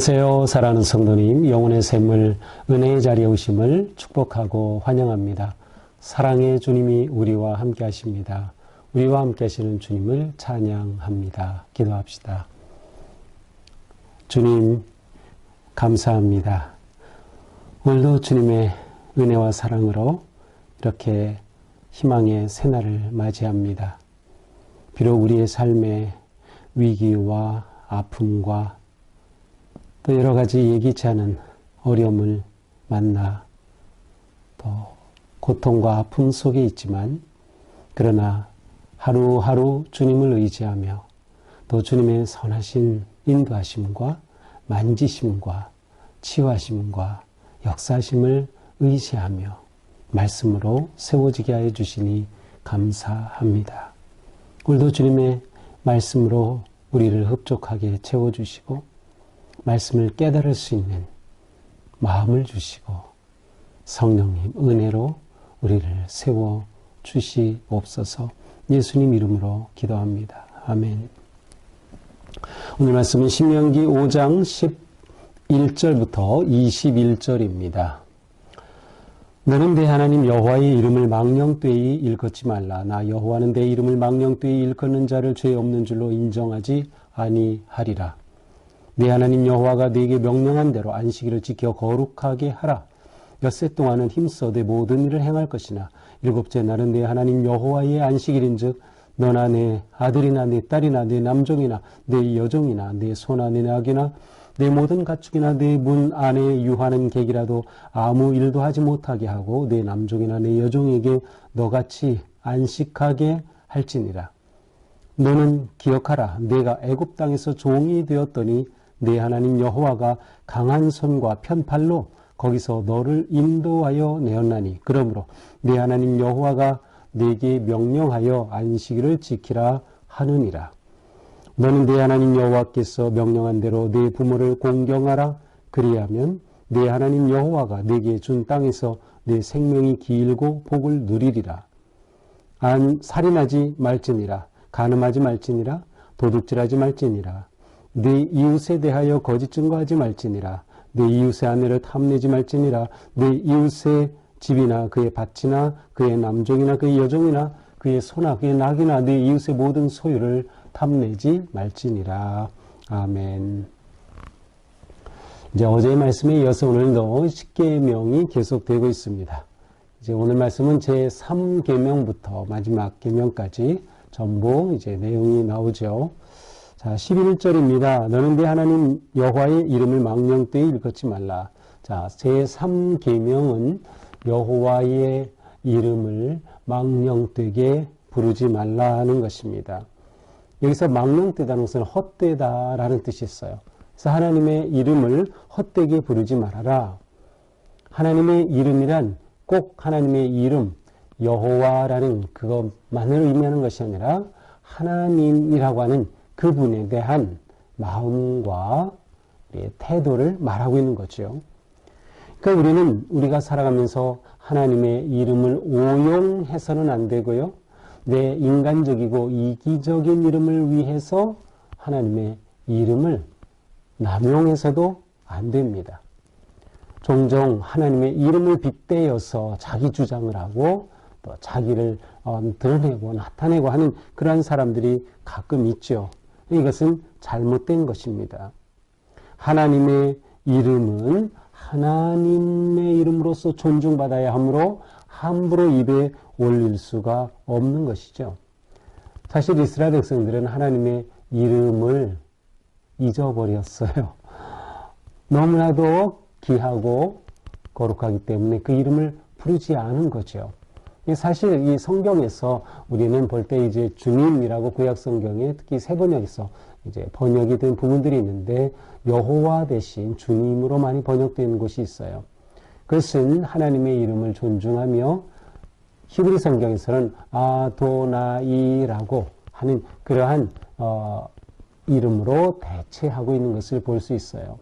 안녕하세요. 사랑하는 성도님, 영혼의 샘물 은혜의 자리에 오심을 축복하고 환영합니다. 사랑의 주님이 우리와 함께 하십니다. 우리와 함께 하시는 주님을 찬양합니다. 기도합시다. 주님, 감사합니다. 오늘도 주님의 은혜와 사랑으로 이렇게 희망의 새날을 맞이합니다. 비록 우리의 삶의 위기와 아픔과 또 여러 가지 예기치 않은 어려움을 만나 또 고통과 아픔 속에 있지만 그러나 하루하루 주님을 의지하며 또 주님의 선하신 인도하심과 만지심과 치유하심과 역사하심을 의지하며 말씀으로 세워지게 하여 주시니 감사합니다. 오늘도 주님의 말씀으로 우리를 흡족하게 채워주시고 말씀을 깨달을 수 있는 마음을 주시고 성령님 은혜로 우리를 세워 주시옵소서. 예수님 이름으로 기도합니다. 아멘. 오늘 말씀은 신명기 5장 11절부터 21절입니다. 너는 내 하나님 여호와의 이름을 망령되이 일컫지 말라. 나 여호와는 내 이름을 망령되이 일컫는 자를 죄 없는 줄로 인정하지 아니하리라. 네 하나님 여호와가 네게 명령한 대로 안식일을 지켜 거룩하게 하라. 엿새 동안은 힘써 내 모든 일을 행할 것이나 일곱째 날은 네 하나님 여호와의 안식일인즉 너나 내 아들이나 내 딸이나 내 남종이나 내 여종이나 내 소나 내 낙이나 내 모든 가축이나 내 문 안에 유하는 객이라도 아무 일도 하지 못하게 하고 내 남종이나 내 여종에게 너같이 안식하게 할지니라. 너는 기억하라. 내가 애굽 땅에서 종이 되었더니 내 하나님 여호와가 강한 손과 편팔로 거기서 너를 인도하여 내었나니 그러므로 내 하나님 여호와가 네게 명령하여 안식일을 지키라 하느니라. 너는 내 하나님 여호와께서 명령한 대로 내 부모를 공경하라. 그리하면 내 하나님 여호와가 네게 준 땅에서 내 생명이 길고 복을 누리리라. 살인하지 말지니라. 간음하지 말지니라. 도둑질하지 말지니라. 내 이웃에 대하여 거짓 증거하지 말지니라. 내 이웃의 아내를 탐내지 말지니라. 내 이웃의 집이나 그의 밭이나 그의 남종이나 그의 여종이나 그의 소나 그의 낙이나 내 이웃의 모든 소유를 탐내지 말지니라. 아멘. 이제 어제의 말씀에 이어서 오늘도 10계명이 계속되고 있습니다. 이제 오늘 말씀은 제 3계명부터 마지막 계명까지 전부 이제 내용이 나오죠. 자, 11절입니다. 너는 내 하나님 여호와의 이름을 망령되이 일컫지 말라. 자, 제 3계명은 여호와의 이름을 망령되게 부르지 말라 하는 것입니다. 여기서 망령되다는 것은 헛되다라는 뜻이 있어요. 그래서 하나님의 이름을 헛되게 부르지 말아라. 하나님의 이름이란 꼭 하나님의 이름, 여호와라는 그것만을 의미하는 것이 아니라 하나님이라고 하는 그분에 대한 마음과 태도를 말하고 있는 거죠. 그러니까 우리가 살아가면서 하나님의 이름을 오용해서는 안 되고요. 내 인간적이고 이기적인 이름을 위해서 하나님의 이름을 남용해서도 안 됩니다. 종종 하나님의 이름을 빗대어서 자기 주장을 하고 또 자기를 드러내고 나타내고 하는 그러한 사람들이 가끔 있죠. 이것은 잘못된 것입니다. 하나님의 이름은 하나님의 이름으로서 존중받아야 하므로 함부로 입에 올릴 수가 없는 것이죠. 사실 이스라엘 백성들은 하나님의 이름을 잊어버렸어요. 너무나도 귀하고 거룩하기 때문에 그 이름을 부르지 않은 거죠. 사실 이 성경에서 우리는 볼 때 이제 주님이라고 구약 성경에 특히 세 번역에서 이제 번역이 된 부분들이 있는데 여호와 대신 주님으로 많이 번역되는 곳이 있어요. 그것은 하나님의 이름을 존중하며 히브리 성경에서는 아도나이라고 하는 그러한 이름으로 대체하고 있는 것을 볼 수 있어요.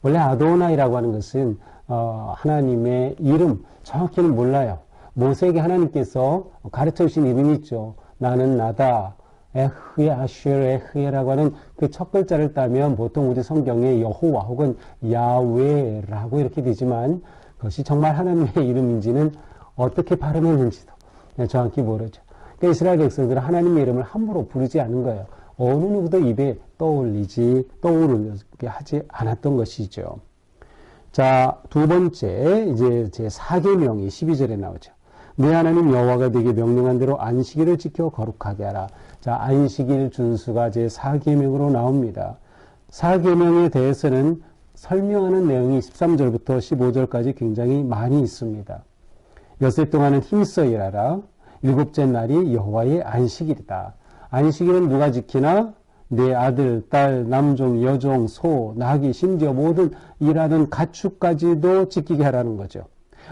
원래 아도나이라고 하는 것은 하나님의 이름 정확히는 몰라요. 모세에게 하나님께서 가르쳐 주신 이름이 있죠. 나는 나다. 에흐에 아슈엘 에흐에라고 하는 그 첫 글자를 따면 보통 우리 성경에 여호와 혹은 야훼라고 이렇게 되지만 그것이 정말 하나님의 이름인지는 어떻게 발음했는지도 정확히 모르죠. 그러니까 이스라엘 백성들은 하나님의 이름을 함부로 부르지 않은 거예요. 어느 누구도 입에 떠오르게 하지 않았던 것이죠. 자, 두 번째, 이제 제 4계명이 12절에 나오죠. 내 하나님 여호와가 네게 명령한 대로 안식일을 지켜 거룩하게 하라. 자, 안식일 준수가 제 4계명으로 나옵니다. 4계명에 대해서는 설명하는 내용이 13절부터 15절까지 굉장히 많이 있습니다. 엿새 동안은 힘써 일하라. 일곱째 날이 여호와의 안식일이다. 안식일은 누가 지키나? 내 아들, 딸, 남종, 여종, 소, 나귀, 심지어 모든 일하는 가축까지도 지키게 하라는 거죠.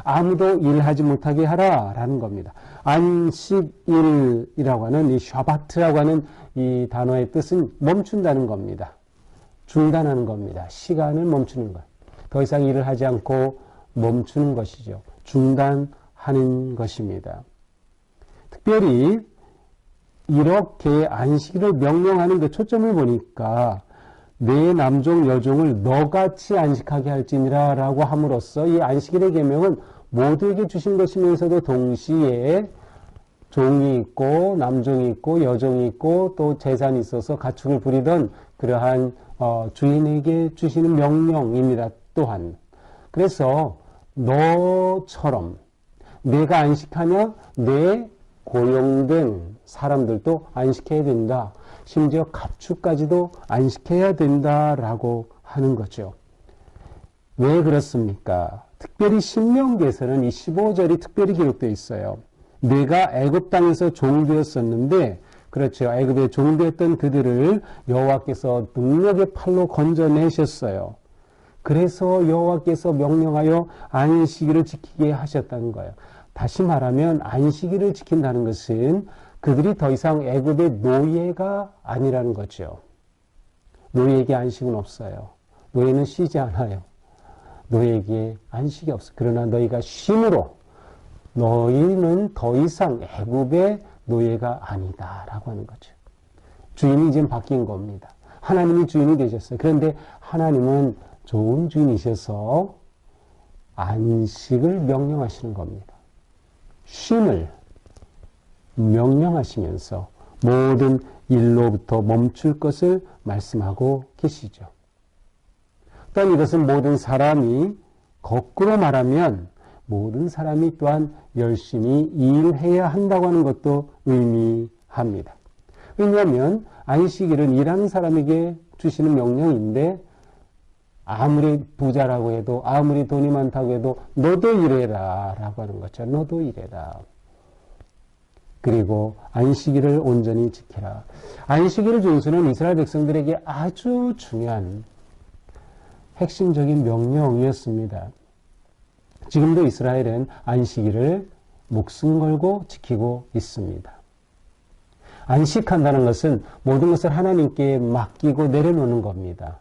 아무도 일하지 못하게 하라라는 겁니다. 안식일이라고 하는 이 샤바트라고 하는 이 단어의 뜻은 멈춘다는 겁니다. 중단하는 겁니다. 시간을 멈추는 것. 더 이상 일을 하지 않고 멈추는 것이죠. 중단하는 것입니다. 특별히 이렇게 안식일을 명령하는 그 초점을 보니까 내 남종 여종을 너같이 안식하게 할지니라 라고 함으로써 이 안식일의 계명은 모두에게 주신 것이면서도 동시에 종이 있고 남종이 있고 여종이 있고 또 재산이 있어서 가축을 부리던 그러한 주인에게 주시는 명령입니다. 또한 그래서 너처럼 내가 안식하냐 내 고용된 사람들도 안식해야 된다. 심지어 가축까지도 안식해야 된다라고 하는 거죠. 왜 그렇습니까? 특별히 신명기에서는 이 15절이 특별히 기록되어 있어요. 내가 애굽 땅에서 종되었었는데 그렇죠. 애굽에 종되었던 그들을 여호와께서 능력의 팔로 건져내셨어요. 그래서 여호와께서 명령하여 안식일을 지키게 하셨다는 거예요. 다시 말하면 안식일을 지킨다는 것은 그들이 더 이상 애굽의 노예가 아니라는 거죠. 노예에게 안식은 없어요. 노예는 쉬지 않아요. 노예에게 안식이 없어요. 그러나 너희가 쉼으로 너희는 더 이상 애굽의 노예가 아니다라고 하는 거죠. 주인이 지금 바뀐 겁니다. 하나님이 주인이 되셨어요. 그런데 하나님은 좋은 주인이셔서 안식을 명령하시는 겁니다. 쉼을 명령하시면서 모든 일로부터 멈출 것을 말씀하고 계시죠. 또한 이것은 모든 사람이 거꾸로 말하면 모든 사람이 또한 열심히 일해야 한다고 하는 것도 의미합니다. 왜냐하면 안식일은 일하는 사람에게 주시는 명령인데 아무리 부자라고 해도 아무리 돈이 많다고 해도 너도 일해라 라고 하는 거죠. 너도 일해라. 그리고 안식일을 온전히 지켜라. 안식일을 준수는 이스라엘 백성들에게 아주 중요한 핵심적인 명령이었습니다. 지금도 이스라엘은 안식일을 목숨 걸고 지키고 있습니다. 안식한다는 것은 모든 것을 하나님께 맡기고 내려놓는 겁니다.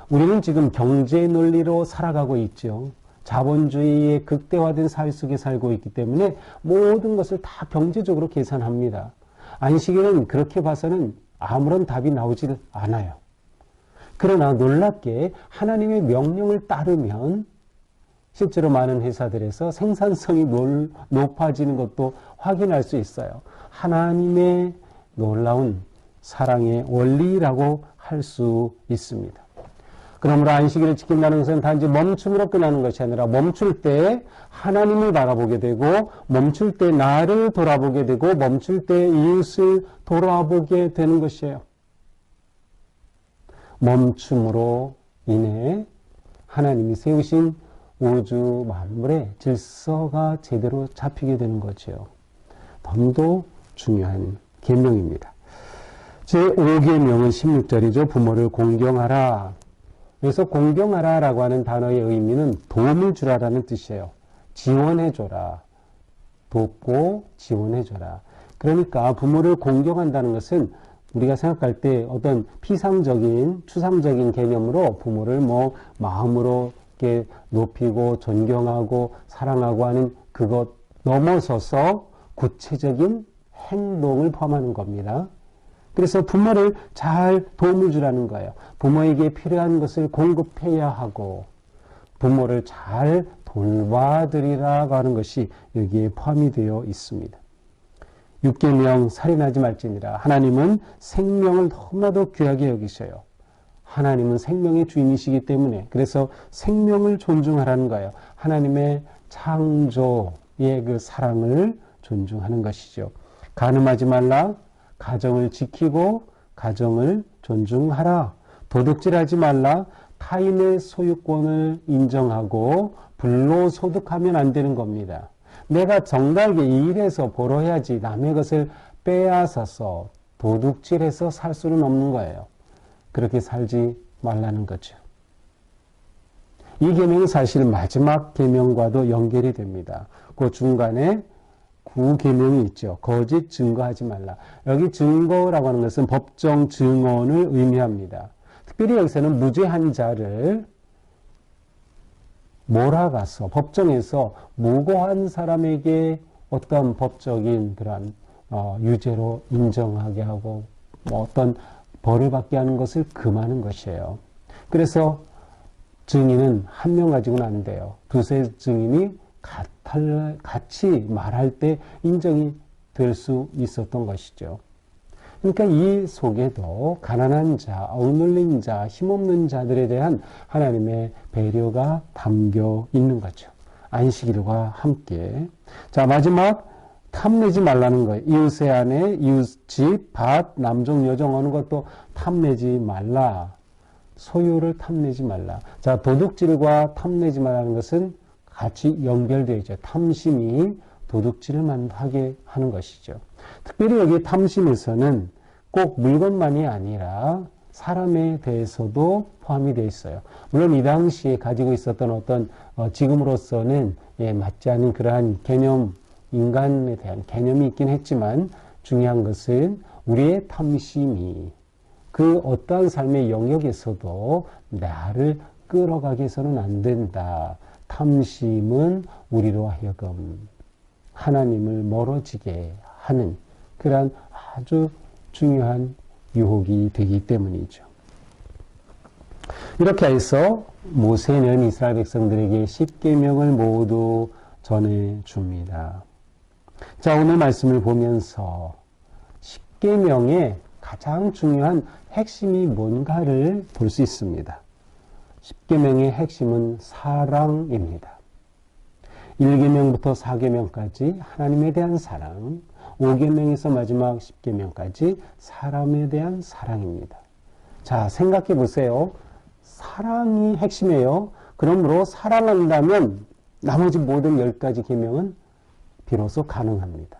우리는 지금 경제 논리로 살아가고 있죠. 자본주의의 극대화된 사회 속에 살고 있기 때문에 모든 것을 다 경제적으로 계산합니다. 안식일은 그렇게 봐서는 아무런 답이 나오질 않아요. 그러나 놀랍게 하나님의 명령을 따르면 실제로 많은 회사들에서 생산성이 높아지는 것도 확인할 수 있어요. 하나님의 놀라운 사랑의 원리라고 할 수 있습니다. 그러므로 안식일을 지킨다는 것은 단지 멈춤으로 끝나는 것이 아니라 멈출 때 하나님을 바라보게 되고 멈출 때 나를 돌아보게 되고 멈출 때 이웃을 돌아보게 되는 것이에요. 멈춤으로 인해 하나님이 세우신 우주 만물의 질서가 제대로 잡히게 되는 거죠. 너무도 중요한 계명입니다. 제5계명은 16절이죠. 부모를 공경하라. 그래서 공경하라라고 하는 단어의 의미는 도움을 주라라는 뜻이에요. 지원해줘라. 돕고 지원해줘라. 그러니까 부모를 공경한다는 것은 우리가 생각할 때 어떤 피상적인, 추상적인 개념으로 부모를 마음으로 이렇게 높이고 존경하고 사랑하고 하는 그것 넘어서서 구체적인 행동을 포함하는 겁니다. 그래서 부모를 잘 도움을 주라는 거예요. 부모에게 필요한 것을 공급해야 하고 부모를 잘 돌봐드리라고 하는 것이 여기에 포함이 되어 있습니다. 6계명 살인하지 말지니라. 하나님은 생명을 너무나도 귀하게 여기셔요. 하나님은 생명의 주인이시기 때문에 그래서 생명을 존중하라는 거예요. 하나님의 창조의 그 사랑을 존중하는 것이죠. 간음하지 말라. 가정을 지키고 가정을 존중하라. 도둑질하지 말라. 타인의 소유권을 인정하고 불로소득하면 안 되는 겁니다. 내가 정당하게 일해서 벌어야지 남의 것을 빼앗아서 도둑질해서 살 수는 없는 거예요. 그렇게 살지 말라는 거죠. 이 계명은 사실 마지막 계명과도 연결이 됩니다. 그 중간에 9계명이 있죠. 거짓 증거하지 말라. 여기 증거라고 하는 것은 법정 증언을 의미합니다. 특별히 여기서는 무죄한 자를 몰아가서 법정에서 무고한 사람에게 어떤 법적인 그런 유죄로 인정하게 하고 어떤 벌을 받게 하는 것을 금하는 것이에요. 그래서 증인은 한 명 가지고는 안 돼요. 두세 증인이 같이 말할 때 인정이 될 수 있었던 것이죠. 그러니까 이 속에도 가난한 자, 억눌린 자, 힘없는 자들에 대한 하나님의 배려가 담겨 있는 거죠. 안식일과 함께. 자, 마지막 탐내지 말라는 거예요. 이웃의 아내, 이웃 집, 밭, 남종, 여종 어느 것도 탐내지 말라. 소유를 탐내지 말라. 자, 도둑질과 탐내지 말라는 것은 같이 연결되어 있죠. 탐심이 도둑질을 하게 하는 것이죠. 특별히 여기 탐심에서는 꼭 물건만이 아니라 사람에 대해서도 포함이 되어 있어요. 물론 이 당시에 가지고 있었던 어떤 지금으로서는 맞지 않은 그러한 개념, 인간에 대한 개념이 있긴 했지만 중요한 것은 우리의 탐심이 그 어떠한 삶의 영역에서도 나를 끌어가게 해서는 안 된다. 탐심은 우리로 하여금 하나님을 멀어지게 하는 그러한 아주 중요한 유혹이 되기 때문이죠. 이렇게 해서 모세는 이스라엘 백성들에게 10계명을 모두 전해줍니다. 자, 오늘 말씀을 보면서 10계명의 가장 중요한 핵심이 뭔가를 볼 수 있습니다. 10계명의 핵심은 사랑입니다. 1계명부터 4계명까지 하나님에 대한 사랑, 5계명에서 마지막 10계명까지 사람에 대한 사랑입니다. 자, 생각해 보세요. 사랑이 핵심이에요. 그러므로 사랑한다면 나머지 모든 10가지 계명은 비로소 가능합니다.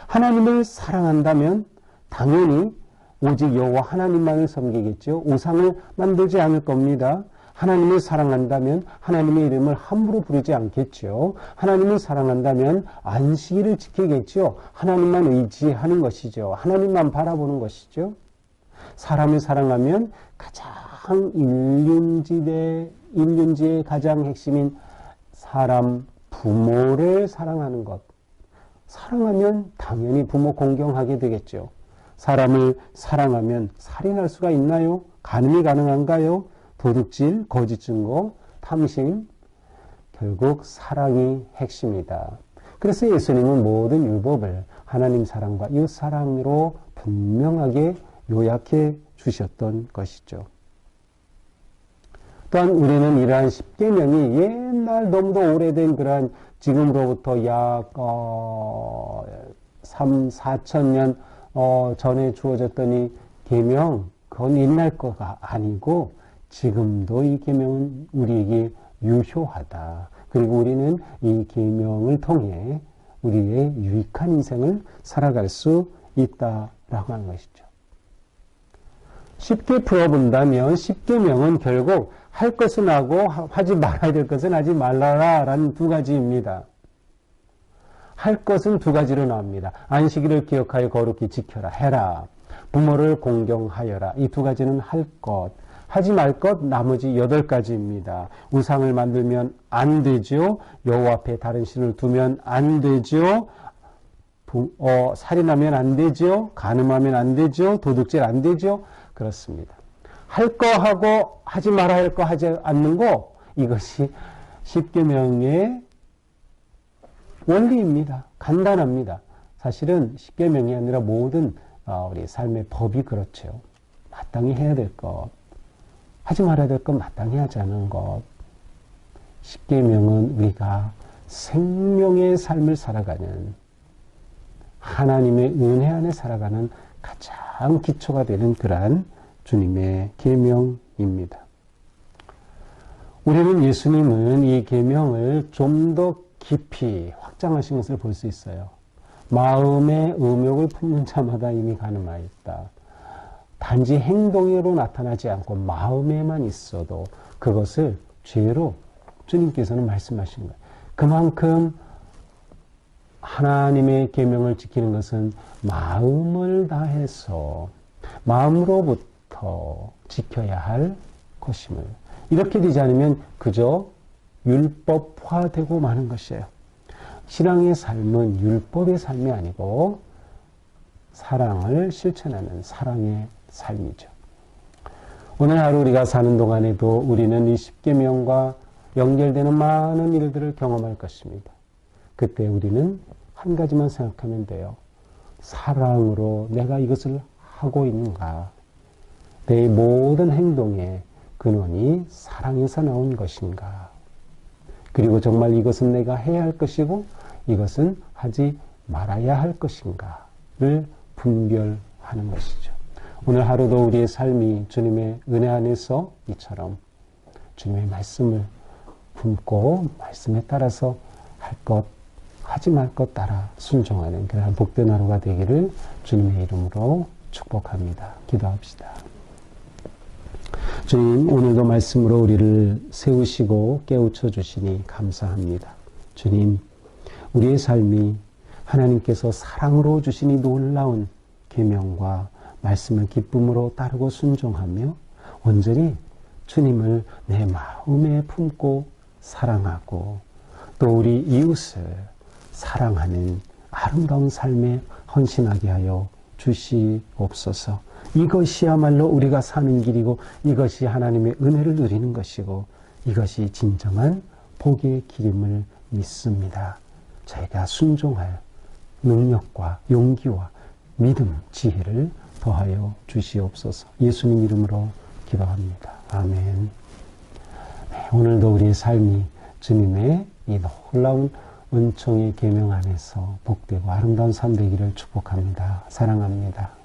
하나님을 사랑한다면 당연히 오직 여호와 하나님만을 섬기겠죠. 우상을 만들지 않을 겁니다. 하나님을 사랑한다면 하나님의 이름을 함부로 부르지 않겠죠. 하나님을 사랑한다면 안식일을 지키겠죠. 하나님만 의지하는 것이죠. 하나님만 바라보는 것이죠. 사람을 사랑하면 가장 인륜지의 가장 핵심인 사람, 부모를 사랑하는 것. 사랑하면 당연히 부모 공경하게 되겠죠. 사람을 사랑하면 살인할 수가 있나요? 간음이 가능한가요? 도둑질, 거짓 증거, 탐심, 결국 사랑이 핵심이다. 그래서 예수님은 모든 율법을 하나님 사랑과 이웃 사랑으로 분명하게 요약해 주셨던 것이죠. 또한 우리는 이러한 10계명이 옛날 너무도 오래된 그러한 지금으로부터 약 4,000년 전에 주어졌던 이 계명, 그건 옛날 거가 아니고 지금도 이 계명은 우리에게 유효하다. 그리고 우리는 이 계명을 통해 우리의 유익한 인생을 살아갈 수 있다라고 하는 것이죠. 쉽게 풀어본다면 10계명은 결국 할 것은 하고 하지 말아야 될 것은 하지 말라라는 두 가지입니다. 할 것은 두 가지로 나옵니다. 안식일을 기억하여 거룩히 지켜라, 해라. 부모를 공경하여라. 이 두 가지는 할 것. 하지 말 것 나머지 8가지입니다. 우상을 만들면 안 되죠. 여호와 앞에 다른 신을 두면 안 되죠. 살인하면 안 되죠. 간음하면 안 되죠. 도둑질 안 되죠. 그렇습니다. 할 거 하고 하지 말아야 할 거 하지 않는 거, 이것이 십계명의 원리입니다. 간단합니다. 사실은 십계명이 아니라 모든 우리 삶의 법이 그렇죠. 마땅히 해야 될 것, 하지 말아야 될 것 마땅히 하지 않은 것. 십계명은 우리가 생명의 삶을 살아가는, 하나님의 은혜 안에 살아가는 가장 기초가 되는 그러한 주님의 계명입니다. 우리는 예수님은 이 계명을 좀 더 깊이 확장하신 것을 볼 수 있어요. 마음의 의욕을 품는 자마다 이미 가늠하였다. 단지 행동으로 나타나지 않고 마음에만 있어도 그것을 죄로 주님께서는 말씀하신 거예요. 그만큼 하나님의 계명을 지키는 것은 마음을 다해서 마음으로부터 지켜야 할 것임을, 이렇게 되지 않으면 그저 율법화되고 마는 것이에요. 신앙의 삶은 율법의 삶이 아니고 사랑을 실천하는 사랑의 삶이죠. 오늘 하루 우리가 사는 동안에도 우리는 이 십계명과 연결되는 많은 일들을 경험할 것입니다. 그때 우리는 한 가지만 생각하면 돼요. 사랑으로 내가 이것을 하고 있는가? 내 모든 행동의 근원이 사랑에서 나온 것인가? 그리고 정말 이것은 내가 해야 할 것이고 이것은 하지 말아야 할 것인가를 분별하는 것이죠. 오늘 하루도 우리의 삶이 주님의 은혜 안에서 이처럼 주님의 말씀을 품고 말씀에 따라서 할 것, 하지 말 것 따라 순종하는 그런 복된 하루가 되기를 주님의 이름으로 축복합니다. 기도합시다. 주님, 오늘도 말씀으로 우리를 세우시고 깨우쳐 주시니 감사합니다. 주님, 우리의 삶이 하나님께서 사랑으로 주시니 놀라운 계명과 말씀을 기쁨으로 따르고 순종하며 온전히 주님을 내 마음에 품고 사랑하고 또 우리 이웃을 사랑하는 아름다운 삶에 헌신하게 하여 주시옵소서. 이것이야말로 우리가 사는 길이고 이것이 하나님의 은혜를 누리는 것이고 이것이 진정한 복의 길임을 믿습니다. 저희가 순종할 능력과 용기와 믿음, 지혜를 더하여 주시옵소서. 예수님 이름으로 기도합니다. 아멘. 네, 오늘도 우리의 삶이 주님의 이 놀라운 은총의 계명 안에서 복되고 아름다운 삶 되기를 축복합니다. 사랑합니다.